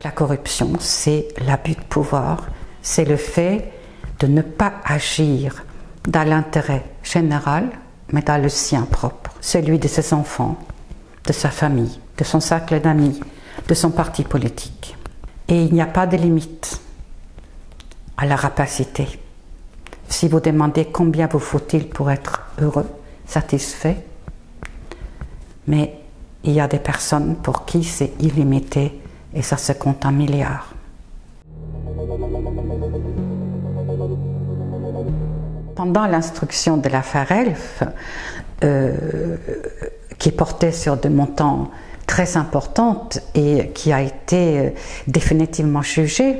La corruption, c'est l'abus de pouvoir, c'est le fait de ne pas agir dans l'intérêt général, mais dans le sien propre, celui de ses enfants, de sa famille, de son cercle d'amis, de son parti politique. Et il n'y a pas de limite à la rapacité. Si vous demandez combien vous faut-il pour être heureux, satisfait, mais il y a des personnes pour qui c'est illimité et ça se compte en milliards. Pendant l'instruction de l'affaire Elf, qui portait sur des montants très importants et qui a été définitivement jugée,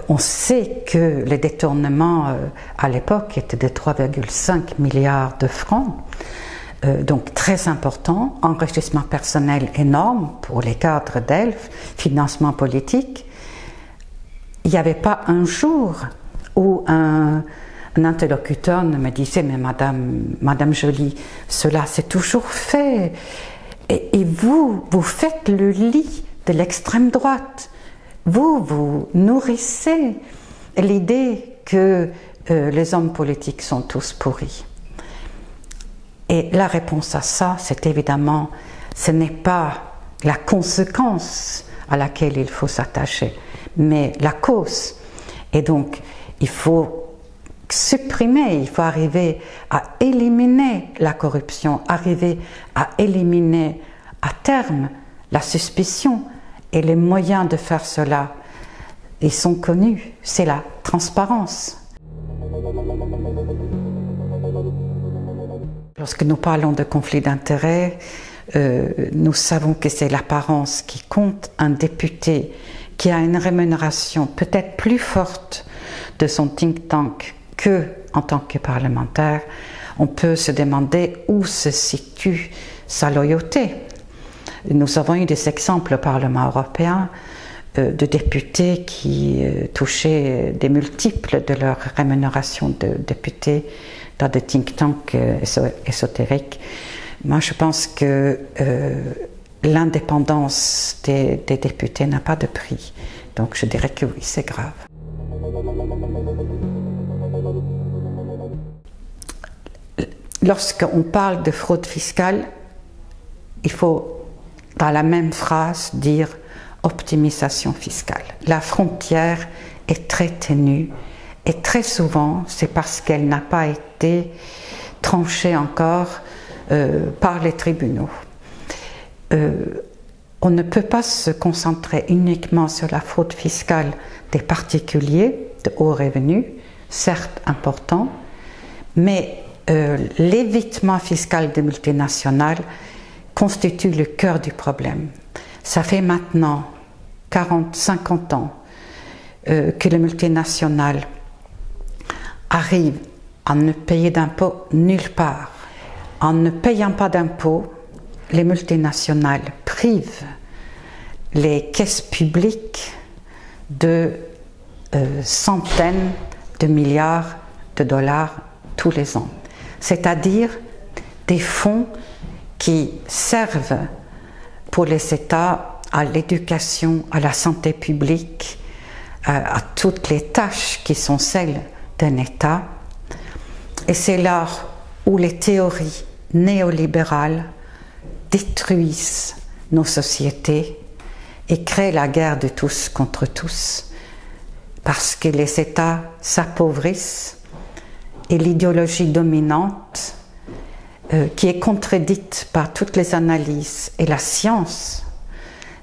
on sait que les détournements à l'époque étaient de 3,5 milliards de francs, donc très important, enrichissement personnel énorme pour les cadres d'Elf, financement politique. Il n'y avait pas un jour où un interlocuteur ne me disait « mais Madame Joly, cela c'est toujours fait et vous faites le lit de l'extrême droite. Vous nourrissez l'idée que les hommes politiques sont tous pourris. » Et la réponse à ça, c'est évidemment, ce n'est pas la conséquence à laquelle il faut s'attacher, mais la cause. Et donc, il faut supprimer, il faut arriver à éliminer la corruption, arriver à éliminer à terme la suspicion. Et les moyens de faire cela, ils sont connus, c'est la transparence. Lorsque nous parlons de conflit d'intérêts, nous savons que c'est l'apparence qui compte. Un député qui a une rémunération peut-être plus forte de son think tank qu'en tant que parlementaire, on peut se demander où se situe sa loyauté. Nous avons eu des exemples au Parlement européen de députés qui touchaient des multiples de leur rémunération de députés dans des think tanks ésotériques. Moi, je pense que l'indépendance des députés n'a pas de prix. Donc, je dirais que oui, c'est grave. Lorsqu'on parle de fraude fiscale, il faut, dans la même phrase, dire optimisation fiscale. La frontière est très ténue et très souvent, c'est parce qu'elle n'a pas été tranchée encore par les tribunaux. On ne peut pas se concentrer uniquement sur la fraude fiscale des particuliers de haut revenu, certes important, mais l'évitement fiscal des multinationales constitue le cœur du problème. Ça fait maintenant 40-50 ans que les multinationales arrivent à ne payer d'impôts nulle part. En ne payant pas d'impôts, les multinationales privent les caisses publiques de centaines de milliards de dollars tous les ans. C'est-à-dire des fonds qui servent pour les États à l'éducation, à la santé publique, à toutes les tâches qui sont celles d'un État. Et c'est là où les théories néolibérales détruisent nos sociétés et créent la guerre de tous contre tous, parce que les États s'appauvrissent et l'idéologie dominante, qui est contredite par toutes les analyses et la science,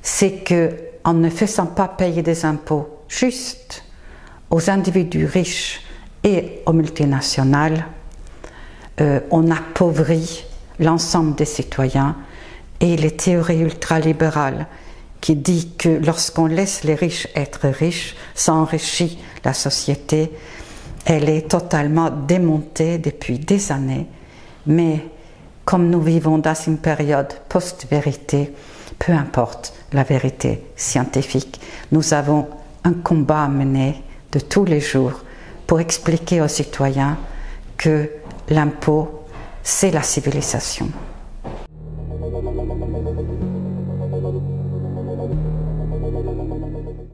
c'est qu'en ne faisant pas payer des impôts justes aux individus riches et aux multinationales, on appauvrit l'ensemble des citoyens. Et les théories ultralibérales qui disent que lorsqu'on laisse les riches être riches, ça enrichit la société, elle est totalement démontée depuis des années. Mais comme nous vivons dans une période post-vérité, peu importe la vérité scientifique, nous avons un combat à mener de tous les jours pour expliquer aux citoyens que l'impôt, c'est la civilisation.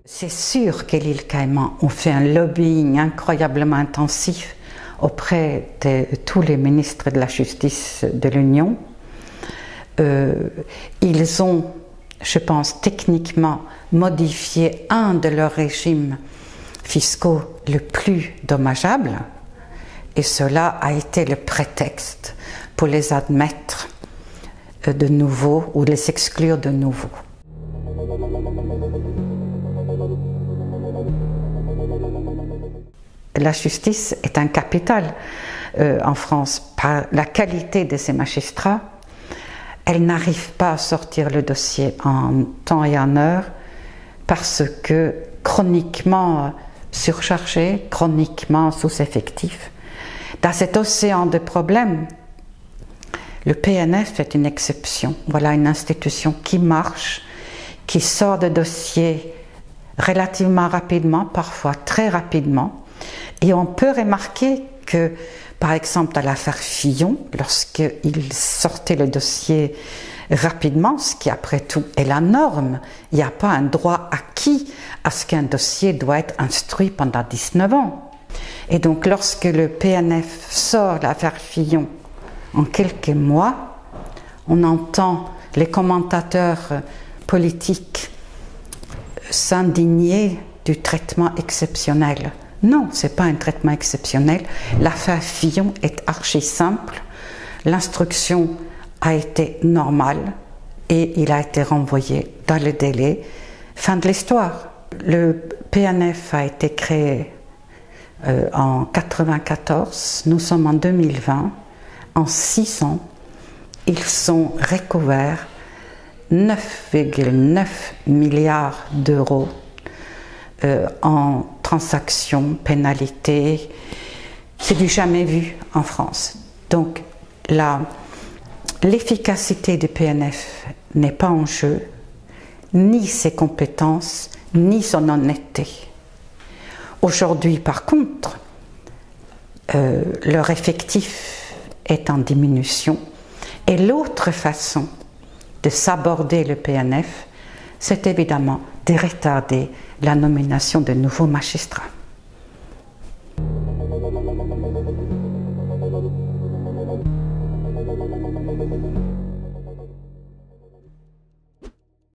C'est sûr que l'île Caïman ont fait un lobbying incroyablement intensif auprès de tous les ministres de la Justice de l'Union. Ils ont, je pense, techniquement modifié un de leurs régimes fiscaux le plus dommageable, et cela a été le prétexte pour les admettre de nouveau ou les exclure de nouveau. La justice est un capital en France par la qualité de ses magistrats. Elle n'arrive pas à sortir le dossier en temps et en heure parce que chroniquement surchargé, chroniquement sous-effectif. Dans cet océan de problèmes, le PNF est une exception. Voilà une institution qui marche, qui sort de dossiers relativement rapidement, parfois très rapidement. Et on peut remarquer que, par exemple, dans l'affaire Fillon, lorsqu'il sortait le dossier rapidement, ce qui après tout est la norme, il n'y a pas un droit acquis à ce qu'un dossier doit être instruit pendant 19 ans. Et donc lorsque le PNF sort l'affaire Fillon en quelques mois, on entend les commentateurs politiques s'indigner du traitement exceptionnel. Non, ce n'est pas un traitement exceptionnel. L'affaire Fillon est archi simple. L'instruction a été normale et il a été renvoyé dans le délai. Fin de l'histoire. Le PNF a été créé en 1994. Nous sommes en 2020. En 6 ans, ils ont recouvert 9,9 milliards d'euros en transactions, pénalités. C'est du jamais vu en France. Donc l'efficacité du PNF n'est pas en jeu, ni ses compétences, ni son honnêteté. Aujourd'hui, par contre, leur effectif est en diminution. Et l'autre façon de s'aborder le PNF, c'est évidemment de retarder la nomination de nouveaux magistrats.